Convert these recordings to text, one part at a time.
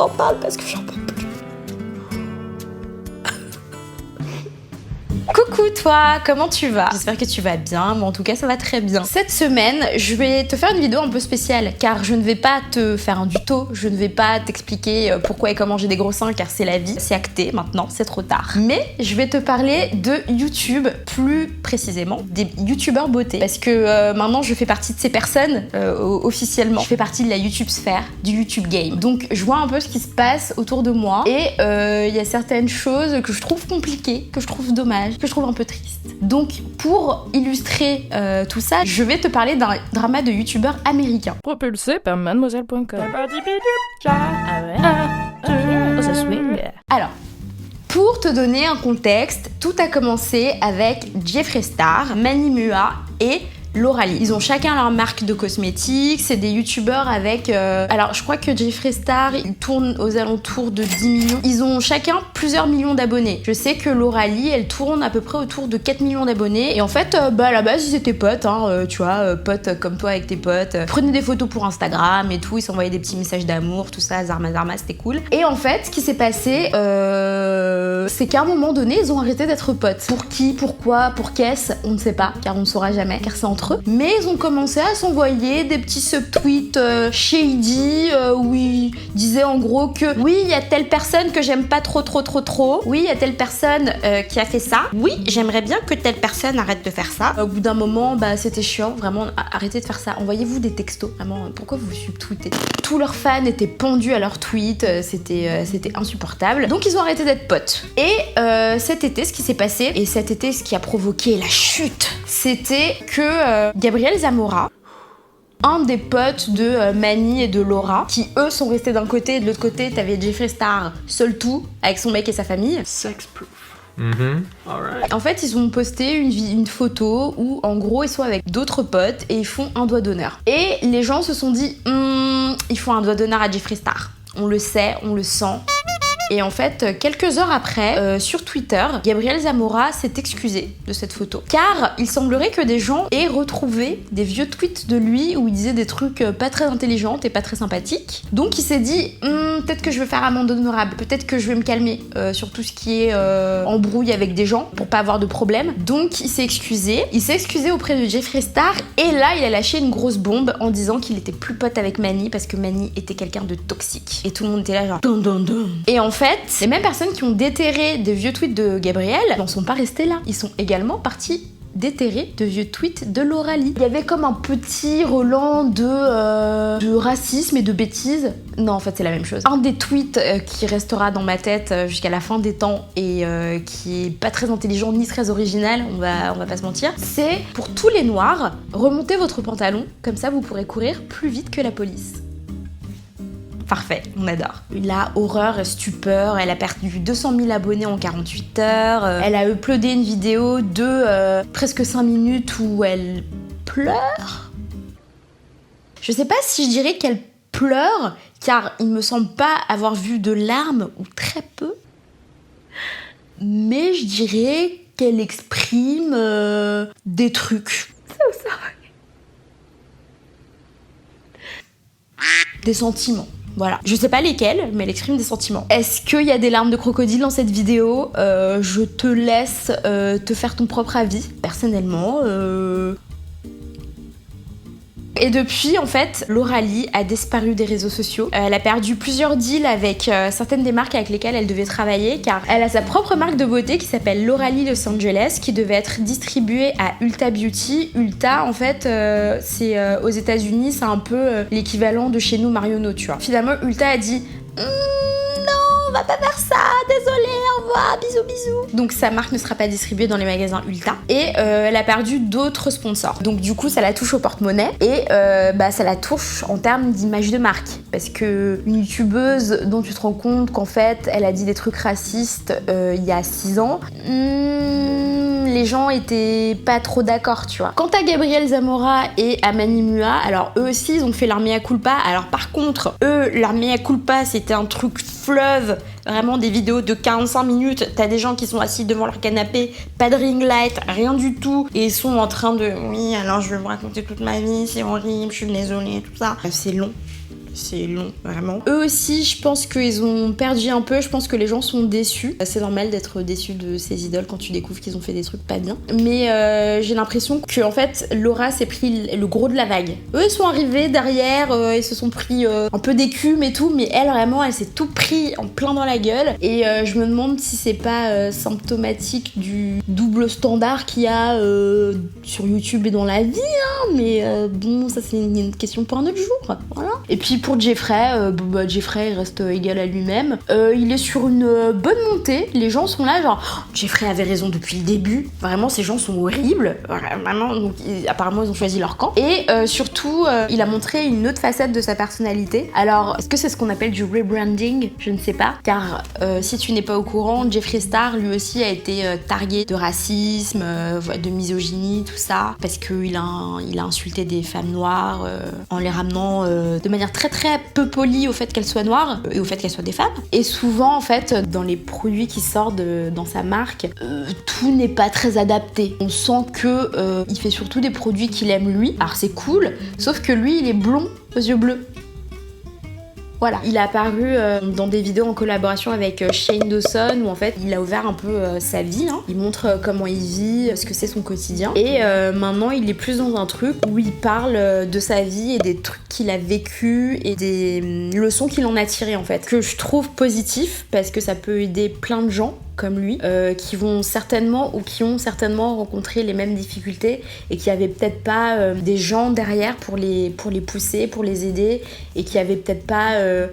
en parle parce que j'en peux plus. Coucou toi, comment tu vas? J'espère que tu vas bien, moi en tout cas ça va très bien. Cette semaine, je vais te faire une vidéo un peu spéciale car je ne vais pas te faire un tuto, je ne vais pas t'expliquer pourquoi et comment j'ai des gros seins car c'est la vie, c'est acté maintenant, c'est trop tard. Mais je vais te parler de YouTube, plus précisément des youtubeurs beauté parce que maintenant je fais partie de ces personnes officiellement. Je fais partie de la YouTube sphère, du YouTube game. Donc je vois un peu ce qui se passe autour de moi et il y a certaines choses que je trouve compliquées, que je trouve dommages, que je trouve un peu triste. Donc pour illustrer tout ça, je vais te parler d'un drama de youtubeurs américains. Propulsé par mademoiselle.com. Ça swing. Alors, pour te donner un contexte, tout a commencé avec Jeffree Star, Mani Mua et Lauralie. Ils ont chacun leur marque de cosmétiques, c'est des youtubeurs avec... Alors je crois que Jeffree Star, il tourne aux alentours de 10 millions. Ils ont chacun plusieurs millions d'abonnés. Je sais que Lauralie, elle tourne à peu près autour de 4 millions d'abonnés. Et en fait, à la base, ils étaient potes, hein, tu vois, potes comme toi avec tes potes. Ils prenaient des photos pour Instagram et tout, ils s'envoyaient des petits messages d'amour, tout ça, zarma, c'était cool. Et en fait, ce qui s'est passé, c'est qu'à un moment donné, ils ont arrêté d'être potes. Pour qui, pourquoi, pour qu'est-ce, on ne sait pas, car on ne saura jamais, car c'est entre eux. Mais ils ont commencé à s'envoyer des petits subtweets shady où ils disaient en gros que oui, il y a telle personne que j'aime pas trop. Oui, il y a telle personne qui a fait ça. Oui, j'aimerais bien que telle personne arrête de faire ça. Au bout d'un moment, bah c'était chiant, vraiment, arrêtez de faire ça. Envoyez-vous des textos, vraiment, pourquoi vous subtweetez? Tous leurs fans étaient pendus à leurs tweets, c'était insupportable. Donc ils ont arrêté d'être potes. Et cet été, ce qui s'est passé, et cet été, ce qui a provoqué la chute, c'était que Gabriel Zamora, un des potes de Mani et de Laura, qui eux sont restés d'un côté et de l'autre côté t'avais Jeffree Star seul tout avec son mec et sa famille. Sex proof. En fait, ils ont posté une photo où en gros ils sont avec d'autres potes et ils font un doigt d'honneur. Et les gens se sont dit ils font un doigt d'honneur à Jeffree Star. On le sait, on le sent. Et en fait, quelques heures après, sur Twitter, Gabriel Zamora s'est excusé de cette photo. Car il semblerait que des gens aient retrouvé des vieux tweets de lui où il disait des trucs pas très intelligents et pas très sympathiques. Donc il s'est dit, peut-être que je vais faire amende honorable, peut-être que je vais me calmer sur tout ce qui est embrouille avec des gens pour pas avoir de problème. Donc il s'est excusé. Il s'est excusé auprès de Jeffree Star et là, il a lâché une grosse bombe en disant qu'il était plus pote avec Mani parce que Mani était quelqu'un de toxique. Et tout le monde était là genre... Dun, dun, dun. Et en fait, les mêmes personnes qui ont déterré des vieux tweets de Gabriel n'en sont pas restés là. Ils sont également partis déterrer de vieux tweets de Lauralie. Il y avait comme un petit relent de racisme et de bêtises. Non, en fait, c'est la même chose. Un des tweets qui restera dans ma tête jusqu'à la fin des temps et qui est pas très intelligent ni très original, on va pas se mentir, c'est pour tous les noirs, remontez votre pantalon, comme ça vous pourrez courir plus vite que la police. Parfait, on adore. La horreur, stupeur, elle a perdu 200 000 abonnés en 48 heures. Elle a uploadé une vidéo de presque 5 minutes où elle pleure. Je sais pas si je dirais qu'elle pleure, car il me semble pas avoir vu de larmes, ou très peu. Mais je dirais qu'elle exprime des trucs. Ça. Des sentiments. Voilà. Je sais pas lesquels, mais elle exprime des sentiments. Est-ce qu'il y a des larmes de crocodile dans cette vidéo? Je te laisse te faire ton propre avis. Personnellement, Et depuis, en fait, Lauralie a disparu des réseaux sociaux. Elle a perdu plusieurs deals avec certaines des marques avec lesquelles elle devait travailler, car elle a sa propre marque de beauté qui s'appelle Lauralie Los Angeles, qui devait être distribuée à Ulta Beauty. Ulta, en fait, c'est aux États-Unis, c'est un peu l'équivalent de chez nous Marionneau, tu vois. Finalement, Ulta a dit on va pas faire ça, désolé, au revoir, bisous. Donc sa marque ne sera pas distribuée dans les magasins Ulta. Et elle a perdu d'autres sponsors. Donc du coup, ça la touche au porte-monnaie et ça la touche en termes d'image de marque. Parce que une youtubeuse dont tu te rends compte qu'en fait, elle a dit des trucs racistes il y a 6 ans, les gens étaient pas trop d'accord, tu vois. Quant à Gabriel Zamora et à Mani Mua, alors eux aussi, ils ont fait leur mea culpa. Alors par contre, eux, leur mea culpa, c'était un truc fleuve, vraiment des vidéos de 45 minutes, t'as des gens qui sont assis devant leur canapé, pas de ring light, rien du tout, et ils sont en train de oui, alors je vais vous raconter toute ma vie, c'est horrible, je suis désolée, tout ça. C'est long. c'est long, vraiment. Eux aussi, je pense qu'ils ont perdu un peu, je pense que les gens sont déçus. C'est normal d'être déçu de ces idoles quand tu découvres qu'ils ont fait des trucs pas bien. Mais j'ai l'impression que en fait, Laura s'est pris le gros de la vague. Eux sont arrivés derrière, ils se sont pris un peu d'écume et tout, mais elle, vraiment, elle s'est tout pris en plein dans la gueule. Et je me demande si c'est pas symptomatique du double standard qu'il y a sur YouTube et dans la vie, hein, mais bon, ça c'est une question pour un autre jour, voilà. Et puis pour Jeffrey, Jeffrey il reste égal à lui-même. Il est sur une bonne montée, les gens sont là genre oh, Jeffrey avait raison depuis le début, vraiment ces gens sont horribles, vraiment, donc apparemment ils ont choisi leur camp. Et surtout, il a montré une autre facette de sa personnalité. Alors, est-ce que c'est ce qu'on appelle du rebranding? Je ne sais pas, car si tu n'es pas au courant, Jeffree Star lui aussi a été targué de racisme, de misogynie, tout ça, parce qu'il a insulté des femmes noires en les ramenant de manière très très peu polie au fait qu'elles soient noires et au fait qu'elles soient des femmes. Et souvent en fait dans les produits qui sortent dans sa marque, tout n'est pas très adapté. On sent que il fait surtout des produits qu'il aime lui. Alors c'est cool, sauf que lui il est blond aux yeux bleus. Voilà, il est apparu dans des vidéos en collaboration avec Shane Dawson où en fait il a ouvert un peu sa vie, hein. Il montre comment il vit, ce que c'est son quotidien. Et maintenant il est plus dans un truc où il parle de sa vie et des trucs qu'il a vécu et des leçons qu'il en a tirées en fait. Que je trouve positif parce que ça peut aider plein de gens comme lui, qui vont certainement ou qui ont certainement rencontré les mêmes difficultés et qui avaient peut-être pas des gens derrière pour les pousser, pour les aider et qui avaient peut-être pas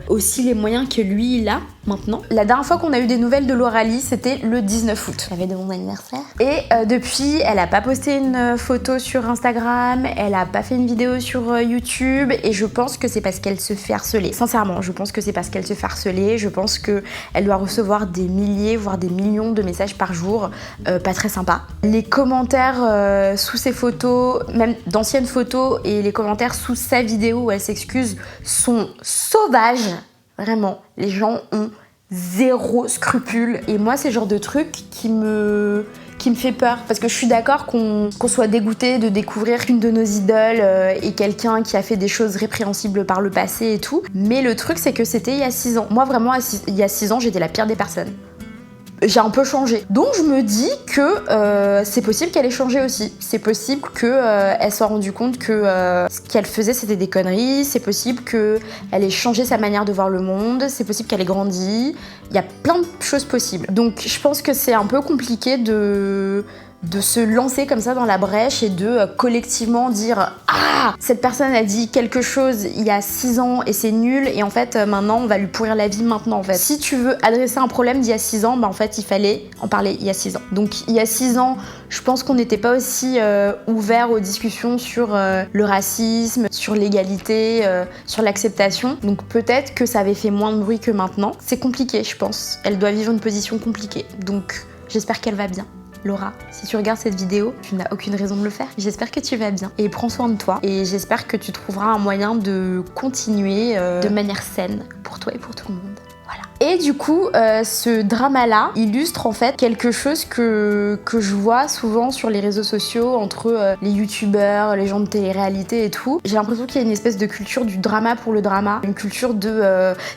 aussi les moyens que lui il a maintenant. La dernière fois qu'on a eu des nouvelles de Lauralie, c'était le 19 août. La veille de mon anniversaire. Et depuis, elle a pas posté une photo sur Instagram, elle a pas fait une vidéo sur YouTube et je pense que c'est parce qu'elle se fait harceler. Sincèrement, je pense que c'est parce qu'elle se fait harceler. Je pense qu'elle doit recevoir des milliers, voire des millions de messages par jour, pas très sympa. Les commentaires sous ses photos, même d'anciennes photos et les commentaires sous sa vidéo où elle s'excuse sont sauvages. Vraiment, les gens ont zéro scrupule. Et moi, c'est le genre de truc qui me fait peur. Parce que je suis d'accord qu'on soit dégoûté de découvrir qu'une de nos idoles est quelqu'un qui a fait des choses répréhensibles par le passé et tout. Mais le truc, c'est que c'était il y a 6 ans. Moi, vraiment, il y a 6 ans, j'étais la pire des personnes. J'ai un peu changé. Donc je me dis que c'est possible qu'elle ait changé aussi. C'est possible qu'elle soit rendue compte que ce qu'elle faisait c'était des conneries. C'est possible qu'elle ait changé sa manière de voir le monde. C'est possible qu'elle ait grandi. Il y a plein de choses possibles. Donc je pense que c'est un peu compliqué de se lancer comme ça dans la brèche et de collectivement dire « Ah, cette personne a dit quelque chose il y a 6 ans et c'est nul et en fait maintenant on va lui pourrir la vie maintenant en fait. » Si tu veux adresser un problème d'il y a 6 ans, bah en fait il fallait en parler il y a 6 ans. Donc il y a 6 ans, je pense qu'on n'était pas aussi ouvert aux discussions sur le racisme, sur l'égalité, sur l'acceptation. Donc peut-être que ça avait fait moins de bruit que maintenant. C'est compliqué je pense. Elle doit vivre une position compliquée. Donc j'espère qu'elle va bien. Laura, si tu regardes cette vidéo, tu n'as aucune raison de le faire. J'espère que tu vas bien et prends soin de toi et j'espère que tu trouveras un moyen de continuer de manière saine pour toi et pour tout le monde. Voilà. Et du coup, ce drama-là illustre en fait quelque chose que je vois souvent sur les réseaux sociaux entre les youtubeurs, les gens de télé-réalité et tout. J'ai l'impression qu'il y a une espèce de culture du drama pour le drama, une culture de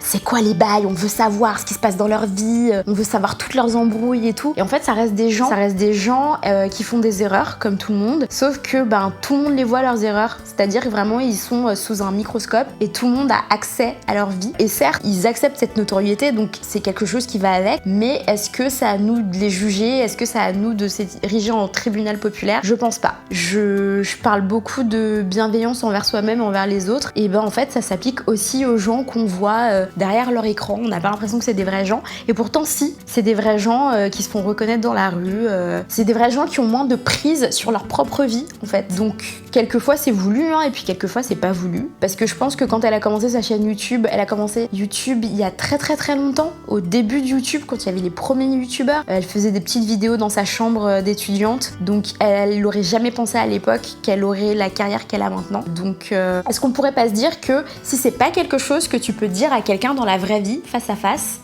c'est quoi les bails, on veut savoir ce qui se passe dans leur vie, on veut savoir toutes leurs embrouilles et tout. Et en fait, ça reste des gens qui font des erreurs comme tout le monde, sauf que tout le monde les voit leurs erreurs. C'est-à-dire vraiment ils sont sous un microscope et tout le monde a accès à leur vie. Et certes, ils acceptent cette notoriété, donc c'est quelque chose qui va avec, mais est-ce que c'est à nous de les juger? Est-ce que c'est à nous de s'ériger en tribunal populaire? Je pense pas. Je parle beaucoup de bienveillance envers soi-même, envers les autres, et en fait ça s'applique aussi aux gens qu'on voit derrière leur écran. On n'a pas l'impression que c'est des vrais gens, et pourtant si, c'est des vrais gens qui se font reconnaître dans la rue, c'est des vrais gens qui ont moins de prise sur leur propre vie en fait. Donc quelquefois c'est voulu, et puis quelquefois c'est pas voulu, parce que je pense que quand elle a commencé sa chaîne YouTube, elle a commencé YouTube il y a très très très longtemps, au début de YouTube, quand il y avait les premiers youtubeurs. Elle faisait des petites vidéos dans sa chambre d'étudiante, donc elle n'aurait jamais pensé à l'époque qu'elle aurait la carrière qu'elle a maintenant. Donc est-ce qu'on pourrait pas se dire que si c'est pas quelque chose que tu peux dire à quelqu'un dans la vraie vie, face à face,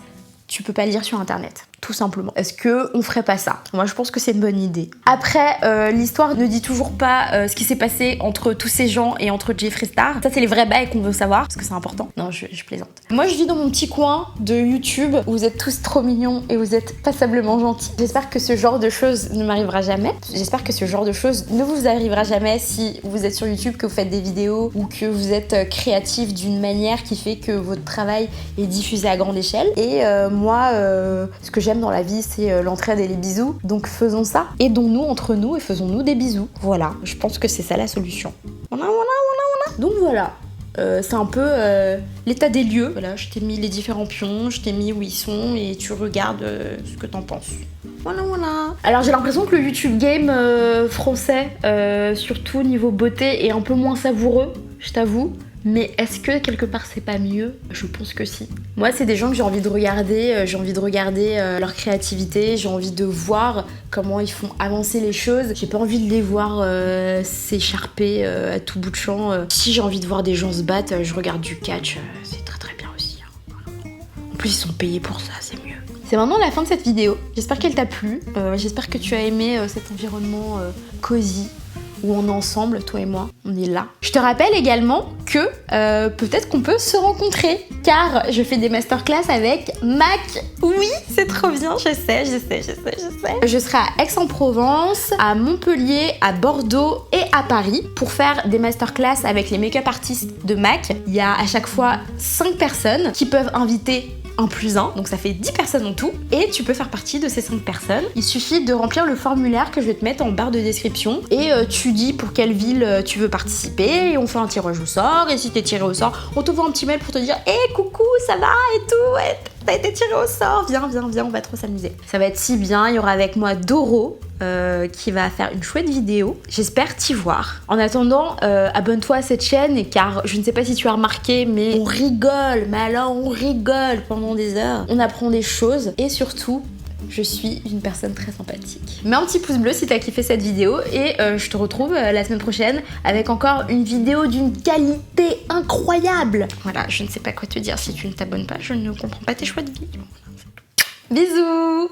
tu peux pas le dire sur internet? tout simplement. Est-ce que on ferait pas ça? Moi je pense que c'est une bonne idée. Après, l'histoire ne dit toujours pas ce qui s'est passé entre tous ces gens et entre Jeffree Star. Ça c'est les vrais bails qu'on veut savoir parce que c'est important. Non, je plaisante. Moi je vis dans mon petit coin de YouTube où vous êtes tous trop mignons et vous êtes passablement gentils. J'espère que ce genre de choses ne m'arrivera jamais. J'espère que ce genre de choses ne vous arrivera jamais si vous êtes sur YouTube, que vous faites des vidéos ou que vous êtes créatif d'une manière qui fait que votre travail est diffusé à grande échelle. Et moi, ce que j'aime dans la vie, c'est l'entraide et les bisous. Donc faisons ça. Aidons-nous entre nous et faisons-nous des bisous. Voilà, je pense que c'est ça la solution. Voilà. Donc voilà. C'est un peu l'état des lieux. Voilà, je t'ai mis les différents pions, je t'ai mis où ils sont et tu regardes ce que t'en penses. Voilà. Alors j'ai l'impression que le YouTube game français, surtout niveau beauté, est un peu moins savoureux, je t'avoue. Mais est-ce que quelque part c'est pas mieux? Je pense que si. Moi c'est des gens que j'ai envie de regarder, leur créativité, j'ai envie de voir comment ils font avancer les choses. J'ai pas envie de les voir s'écharper à tout bout de champ. Si j'ai envie de voir des gens se battre, je regarde du catch, c'est très bien aussi. En plus ils sont payés pour ça, c'est mieux. C'est maintenant la fin de cette vidéo. J'espère qu'elle t'a plu, j'espère que tu as aimé cet environnement cosy. Où on est ensemble, toi et moi, on est là. Je te rappelle également que peut-être qu'on peut se rencontrer, car je fais des masterclass avec Mac. Oui, c'est trop bien, je sais. Je serai à Aix-en-Provence, à Montpellier, à Bordeaux et à Paris pour faire des masterclass avec les make-up artistes de Mac. Il y a à chaque fois 5 personnes qui peuvent inviter 1+1, donc ça fait 10 personnes en tout, et tu peux faire partie de ces 5 personnes. Il suffit de remplir le formulaire que je vais te mettre en barre de description, et tu dis pour quelle ville tu veux participer, et on fait un tirage au sort, et si t'es tiré au sort, on te voit un petit mail pour te dire « Hey, coucou, ça va ?» et tout, ouais, t'as été tiré au sort, viens, on va trop s'amuser. Ça va être si bien, il y aura avec moi Doro, qui va faire une chouette vidéo. J'espère t'y voir. En attendant, abonne-toi à cette chaîne, car je ne sais pas si tu as remarqué, mais on rigole, mais alors on rigole pendant des heures. On apprend des choses, et surtout, je suis une personne très sympathique. Mets un petit pouce bleu si t'as kiffé cette vidéo, et je te retrouve la semaine prochaine avec encore une vidéo d'une qualité incroyable. Voilà, je ne sais pas quoi te dire si tu ne t'abonnes pas, je ne comprends pas tes choix de vie. Bisous!